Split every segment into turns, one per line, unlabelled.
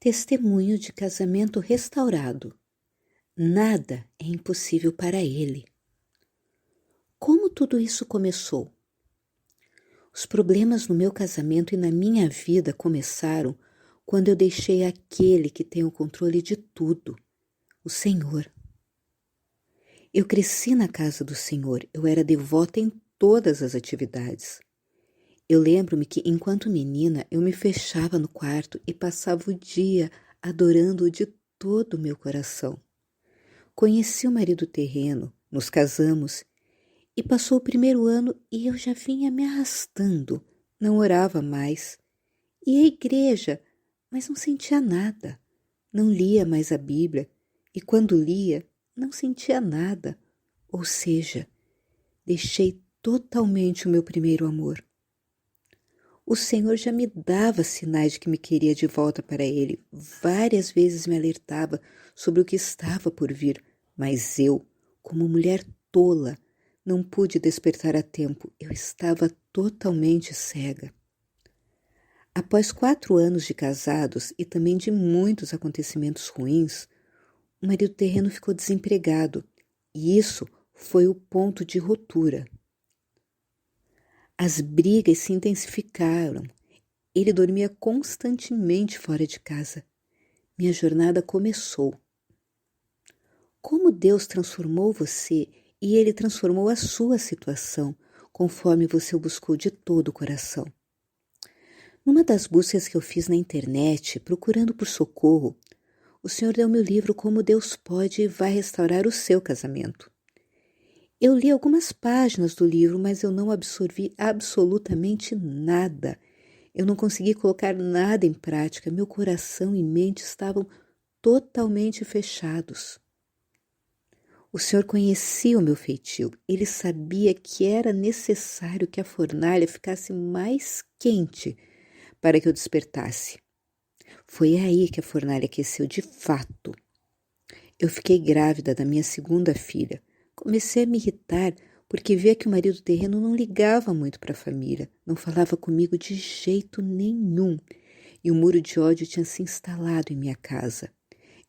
Testemunho de casamento restaurado. Nada é impossível para ele. Como tudo isso começou? Os problemas no meu casamento e na minha vida começaram quando eu deixei aquele que tem o controle de tudo, o Senhor. Eu cresci na casa do Senhor, eu era devota em todas as atividades. Eu lembro-me que, enquanto menina, eu me fechava no quarto e passava o dia adorando-o de todo o meu coração. Conheci o marido terreno, nos casamos, e passou o primeiro ano e eu já vinha me arrastando, não orava mais. Ia à igreja, mas não sentia nada. Não lia mais a Bíblia, e quando lia, não sentia nada. Ou seja, deixei totalmente o meu primeiro amor. O Senhor já me dava sinais de que me queria de volta para Ele. Várias vezes me alertava sobre o que estava por vir, mas eu, como mulher tola, não pude despertar a tempo. Eu estava totalmente cega. Após 4 anos de casados e também de muitos acontecimentos ruins, o marido terreno ficou desempregado, e isso foi o ponto de ruptura. As brigas se intensificaram. Ele dormia constantemente fora de casa. Minha jornada começou. Como Deus transformou você e Ele transformou a sua situação, conforme você o buscou de todo o coração. Numa das buscas que eu fiz na internet, procurando por socorro, o Senhor deu-me o livro Como Deus Pode e Vai Restaurar o Seu Casamento. Eu li algumas páginas do livro, mas eu não absorvi absolutamente nada. Eu não consegui colocar nada em prática. Meu coração e mente estavam totalmente fechados. O Senhor conhecia o meu feitio. Ele sabia que era necessário que a fornalha ficasse mais quente para que eu despertasse. Foi aí que a fornalha aqueceu de fato. Eu fiquei grávida da minha segunda filha. Comecei a me irritar porque via que o marido terreno não ligava muito para a família, não falava comigo de jeito nenhum, e o muro de ódio tinha se instalado em minha casa.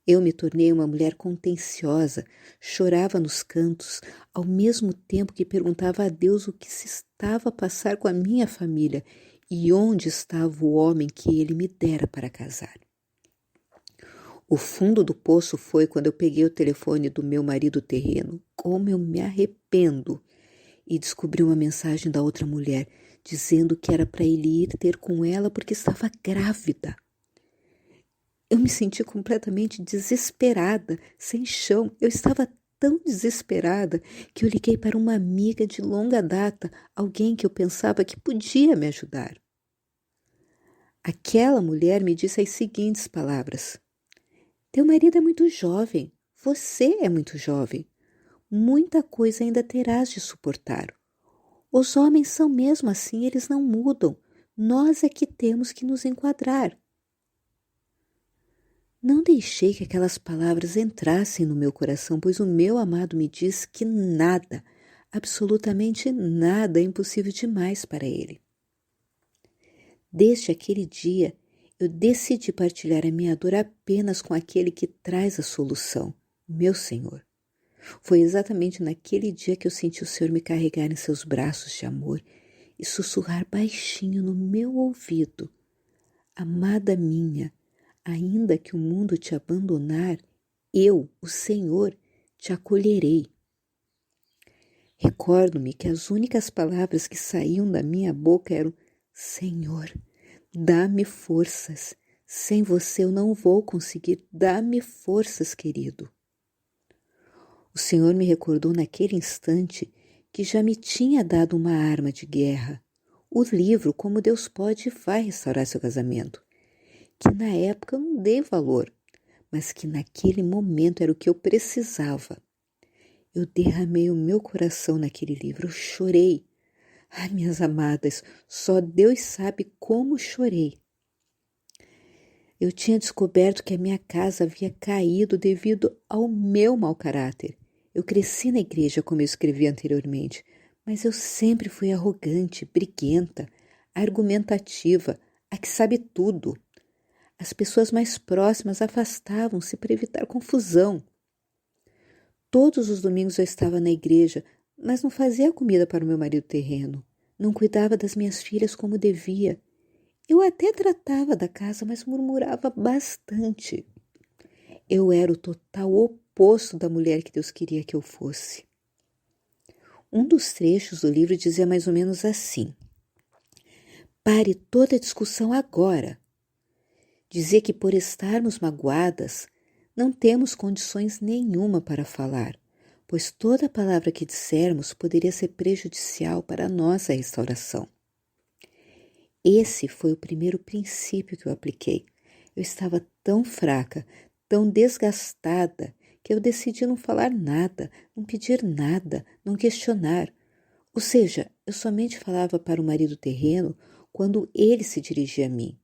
Eu me tornei uma mulher contenciosa, chorava nos cantos, ao mesmo tempo que perguntava a Deus o que se estava a passar com a minha família e onde estava o homem que ele me dera para casar. O fundo do poço foi quando eu peguei o telefone do meu marido terreno. Como eu me arrependo! E descobri uma mensagem da outra mulher, dizendo que era para ele ir ter com ela porque estava grávida. Eu me senti completamente desesperada, sem chão. Eu estava tão desesperada que eu liguei para uma amiga de longa data, alguém que eu pensava que podia me ajudar. Aquela mulher me disse as seguintes palavras: teu marido é muito jovem, você é muito jovem. Muita coisa ainda terás de suportar. Os homens são mesmo assim, eles não mudam. Nós é que temos que nos enquadrar. Não deixei que aquelas palavras entrassem no meu coração, pois o meu amado me diz que nada, absolutamente nada é impossível demais para ele. Desde aquele dia, eu decidi partilhar a minha dor apenas com aquele que traz a solução, meu Senhor. Foi exatamente naquele dia que eu senti o Senhor me carregar em seus braços de amor e sussurrar baixinho no meu ouvido: amada minha, ainda que o mundo te abandonar, eu, o Senhor, te acolherei. Recordo-me que as únicas palavras que saíam da minha boca eram: Senhor, dá-me forças. Sem você eu não vou conseguir. Dá-me forças, querido. O Senhor me recordou naquele instante que já me tinha dado uma arma de guerra, o livro Como Deus Pode e Vai Restaurar Seu Casamento, que na época eu não dei valor, mas que naquele momento era o que eu precisava. Eu derramei o meu coração naquele livro, eu chorei. Ai, minhas amadas, só Deus sabe como chorei. Eu tinha descoberto que a minha casa havia caído devido ao meu mau caráter. Eu cresci na igreja, como eu escrevi anteriormente, mas eu sempre fui arrogante, briguenta, argumentativa, a que sabe tudo. As pessoas mais próximas afastavam-se para evitar confusão. Todos os domingos eu estava na igreja, mas não fazia comida para o meu marido terreno. Não cuidava das minhas filhas como devia. Eu até tratava da casa, mas murmurava bastante. Eu era o total oposto da mulher que Deus queria que eu fosse. Um dos trechos do livro dizia mais ou menos assim: pare toda a discussão agora. Dizia que por estarmos magoadas, não temos condições nenhuma para falar, pois toda palavra que dissermos poderia ser prejudicial para a nossa restauração. Esse foi o primeiro princípio que eu apliquei. Eu estava tão fraca, tão desgastada, que eu decidi não falar nada, não pedir nada, não questionar. Ou seja, eu somente falava para o marido terreno quando ele se dirigia a mim.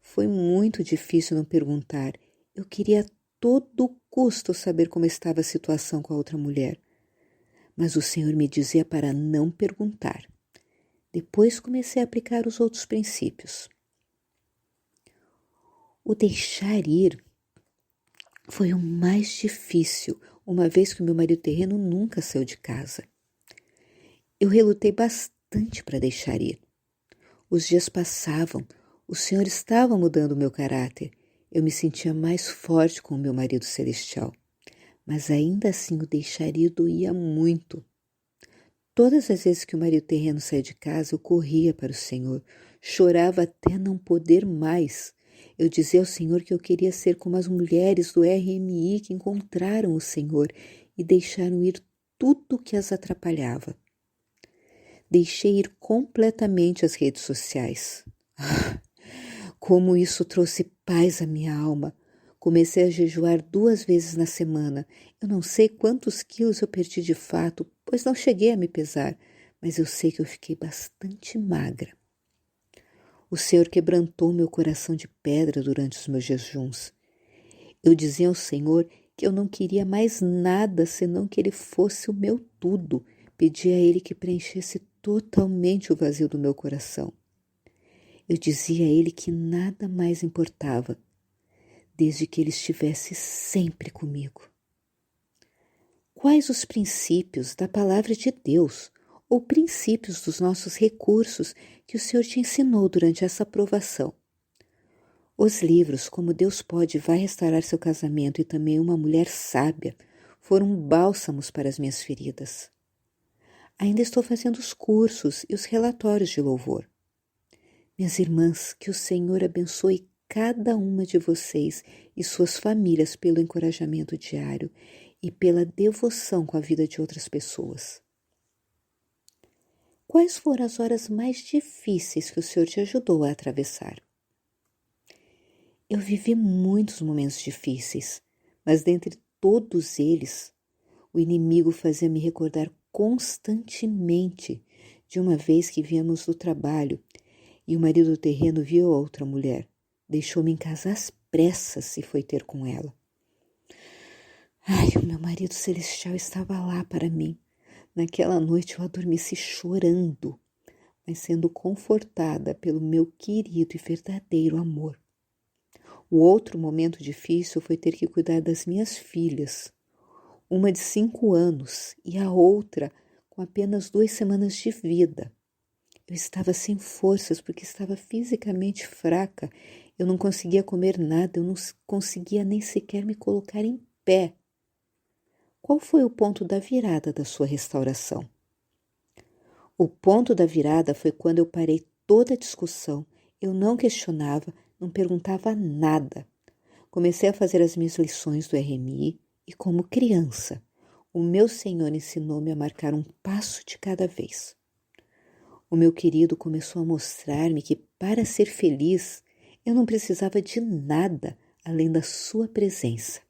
Foi muito difícil não perguntar. Eu queria a todo custo saber como estava a situação com a outra mulher. Mas o Senhor me dizia para não perguntar. Depois comecei a aplicar os outros princípios. O deixar ir foi o mais difícil, uma vez que o meu marido terreno nunca saiu de casa. Eu relutei bastante para deixar ir. Os dias passavam, o Senhor estava mudando o meu caráter. Eu me sentia mais forte com o meu marido celestial. Mas ainda assim o deixar ir doía muito. Todas as vezes que o marido terreno saía de casa, eu corria para o Senhor. Chorava até não poder mais. Eu dizia ao Senhor que eu queria ser como as mulheres do RMI que encontraram o Senhor e deixaram ir tudo que as atrapalhava. Deixei ir completamente as redes sociais. Como isso trouxe paz à minha alma. Comecei a jejuar 2 vezes na semana. Eu não sei quantos quilos eu perdi de fato, pois não cheguei a me pesar, mas eu sei que eu fiquei bastante magra. O Senhor quebrantou meu coração de pedra durante os meus jejuns. Eu dizia ao Senhor que eu não queria mais nada senão que Ele fosse o meu tudo. Pedia a Ele que preenchesse totalmente o vazio do meu coração. Eu dizia a Ele que nada mais importava, desde que Ele estivesse sempre comigo. Quais os princípios da palavra de Deus ou princípios dos nossos recursos que o Senhor te ensinou durante essa provação? Os livros Como Deus Pode e Vai Restaurar Seu Casamento e também Uma Mulher Sábia foram bálsamos para as minhas feridas. Ainda estou fazendo os cursos e os relatórios de louvor. Minhas irmãs, que o Senhor abençoe cada uma de vocês e suas famílias pelo encorajamento diário e pela devoção com a vida de outras pessoas. Quais foram as horas mais difíceis que o Senhor te ajudou a atravessar? Eu vivi muitos momentos difíceis, mas dentre todos eles, o inimigo fazia me recordar constantemente de uma vez que viemos do trabalho e o marido do terreno viu a outra mulher. Deixou-me em casa às pressas e foi ter com ela. Ai, o meu marido celestial estava lá para mim. Naquela noite eu adormeci chorando, mas sendo confortada pelo meu querido e verdadeiro amor. O outro momento difícil foi ter que cuidar das minhas filhas, uma de 5 anos e a outra com apenas 2 semanas de vida. Eu estava sem forças porque estava fisicamente fraca. Eu não conseguia comer nada, eu não conseguia nem sequer me colocar em pé. Qual foi o ponto da virada da sua restauração? O ponto da virada foi quando eu parei toda a discussão, eu não questionava, não perguntava nada. Comecei a fazer as minhas lições do RMI e, como criança, o meu Senhor ensinou-me a marcar um passo de cada vez. O meu querido começou a mostrar-me que, para ser feliz, eu não precisava de nada além da sua presença.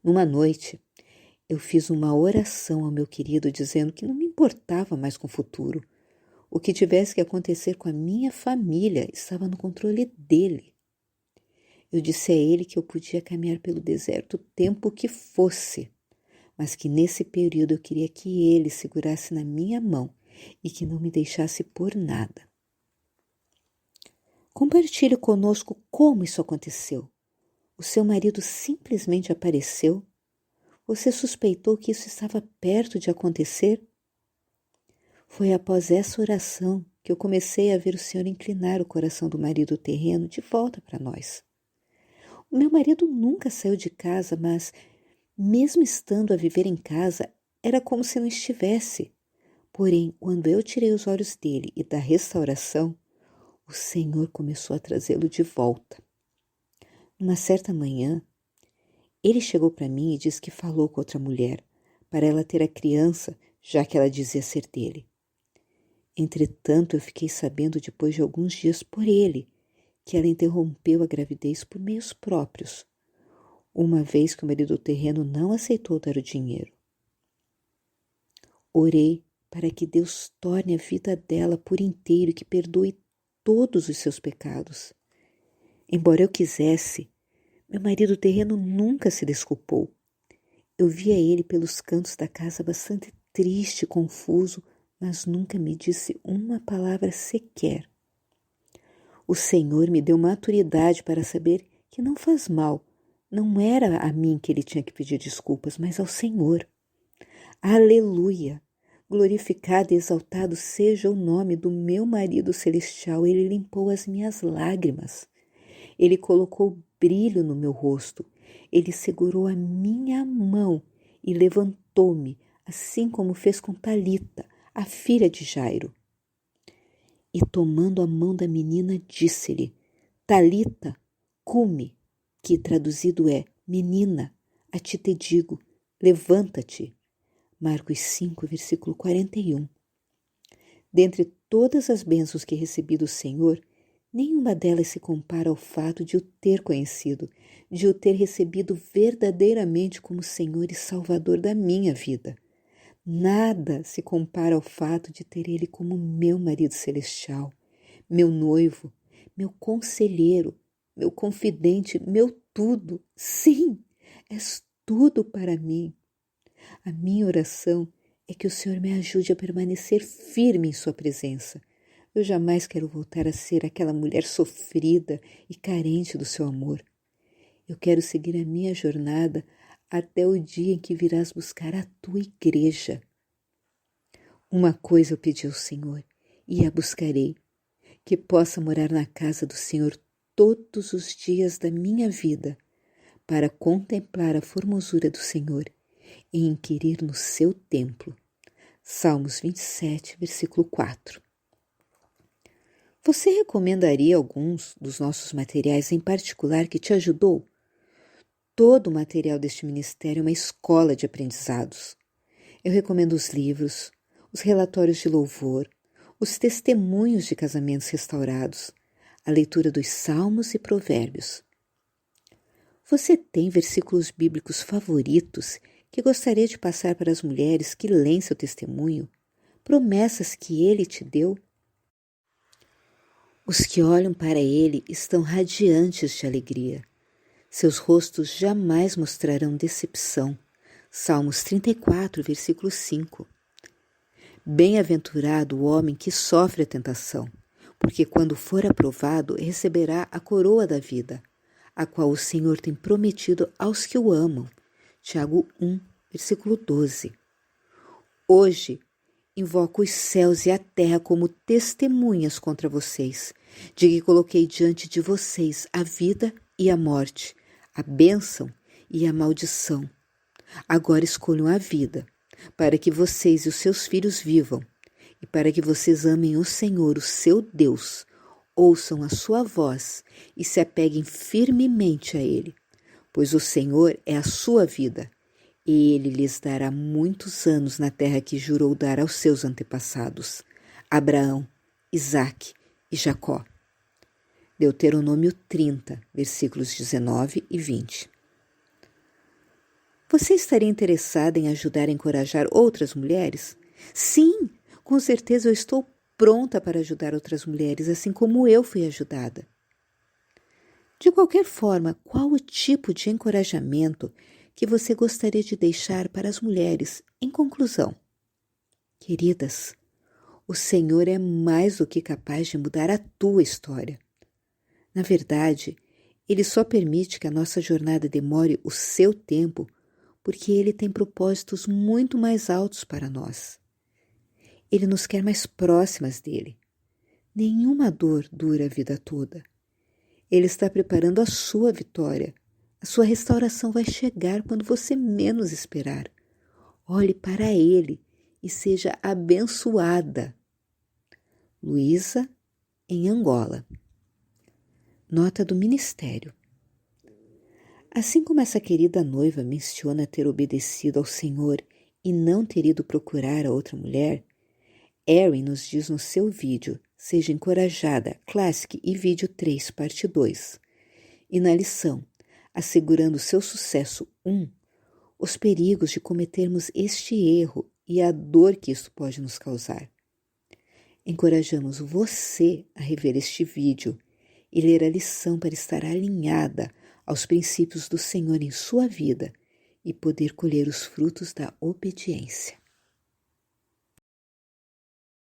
Numa noite, eu fiz uma oração ao meu querido dizendo que não me importava mais com o futuro. O que tivesse que acontecer com a minha família estava no controle dele. Eu disse a ele que eu podia caminhar pelo deserto o tempo que fosse, mas que nesse período eu queria que ele segurasse na minha mão e que não me deixasse por nada. Compartilhe conosco como isso aconteceu. O seu marido simplesmente apareceu? Você suspeitou que isso estava perto de acontecer? Foi após essa oração que eu comecei a ver o Senhor inclinar o coração do marido terreno de volta para nós. O meu marido nunca saiu de casa, mas, mesmo estando a viver em casa, era como se não estivesse. Porém, quando eu tirei os olhos dele e da restauração, o Senhor começou a trazê-lo de volta. Numa certa manhã, ele chegou para mim e disse que falou com outra mulher, para ela ter a criança, já que ela dizia ser dele. Entretanto, eu fiquei sabendo depois de alguns dias por ele, que ela interrompeu a gravidez por meios próprios, uma vez que o marido terreno não aceitou dar o dinheiro. Orei para que Deus torne a vida dela por inteiro e que perdoe todos os seus pecados. Embora eu quisesse, meu marido terreno nunca se desculpou. Eu via ele pelos cantos da casa bastante triste e confuso, mas nunca me disse uma palavra sequer. O Senhor me deu maturidade para saber que não faz mal. Não era a mim que ele tinha que pedir desculpas, mas ao Senhor. Aleluia! Glorificado e exaltado seja o nome do meu marido celestial. Ele limpou as minhas lágrimas. Ele colocou brilho no meu rosto. Ele segurou a minha mão e levantou-me, assim como fez com Talita, a filha de Jairo. E tomando a mão da menina, disse-lhe: Talita, cumi, que traduzido é: menina, a ti te digo, levanta-te. Marcos 5, versículo 41. Dentre todas as bênçãos que recebi do Senhor, nenhuma delas se compara ao fato de o ter conhecido, de o ter recebido verdadeiramente como Senhor e Salvador da minha vida. Nada se compara ao fato de ter Ele como meu marido celestial, meu noivo, meu conselheiro, meu confidente, meu tudo. Sim, és tudo para mim. A minha oração é que o Senhor me ajude a permanecer firme em sua presença. Eu jamais quero voltar a ser aquela mulher sofrida e carente do seu amor. Eu quero seguir a minha jornada até o dia em que virás buscar a tua igreja. Uma coisa eu pedi ao Senhor, e a buscarei, que possa morar na casa do Senhor todos os dias da minha vida, para contemplar a formosura do Senhor e inquirir no seu templo. Salmos 27, versículo 4. Você recomendaria alguns dos nossos materiais em particular que te ajudou? Todo o material deste ministério é uma escola de aprendizados. Eu recomendo os livros, os relatórios de louvor, os testemunhos de casamentos restaurados, a leitura dos Salmos e Provérbios. Você tem versículos bíblicos favoritos que gostaria de passar para as mulheres que leem seu testemunho? Promessas que ele te deu? Os que olham para ele estão radiantes de alegria. Seus rostos jamais mostrarão decepção. Salmos 34, versículo 5. Bem-aventurado o homem que sofre a tentação, porque quando for aprovado receberá a coroa da vida, a qual o Senhor tem prometido aos que o amam. Tiago 1, versículo 12. Hoje invoco os céus e a terra como testemunhas contra vocês, de que coloquei diante de vocês a vida e a morte, a bênção e a maldição. Agora escolham a vida, para que vocês e os seus filhos vivam, e para que vocês amem o Senhor, o seu Deus, ouçam a sua voz e se apeguem firmemente a Ele, pois o Senhor é a sua vida, e Ele lhes dará muitos anos na terra que jurou dar aos seus antepassados, Abraão, Isaque e Jacó. Deuteronômio 30, versículos 19 e 20. Você estaria interessada em ajudar a encorajar outras mulheres? Sim, com certeza eu estou pronta para ajudar outras mulheres, assim como eu fui ajudada. De qualquer forma, qual o tipo de encorajamento que você gostaria de deixar para as mulheres em conclusão? Queridas, o Senhor é mais do que capaz de mudar a tua história. Na verdade, Ele só permite que a nossa jornada demore o seu tempo porque Ele tem propósitos muito mais altos para nós. Ele nos quer mais próximas dele. Nenhuma dor dura a vida toda. Ele está preparando a sua vitória. A sua restauração vai chegar quando você menos esperar. Olhe para Ele e seja abençoada. Luísa, em Angola. Nota do Ministério. Assim como essa querida noiva menciona ter obedecido ao Senhor e não ter ido procurar a outra mulher, Erin nos diz no seu vídeo Seja Encorajada, Classic e Vídeo 3, parte 2. E na lição Assegurando seu Sucesso 1, os perigos de cometermos este erro e a dor que isso pode nos causar. Encorajamos você a rever este vídeo e ler a lição para estar alinhada aos princípios do Senhor em sua vida e poder colher os frutos da obediência.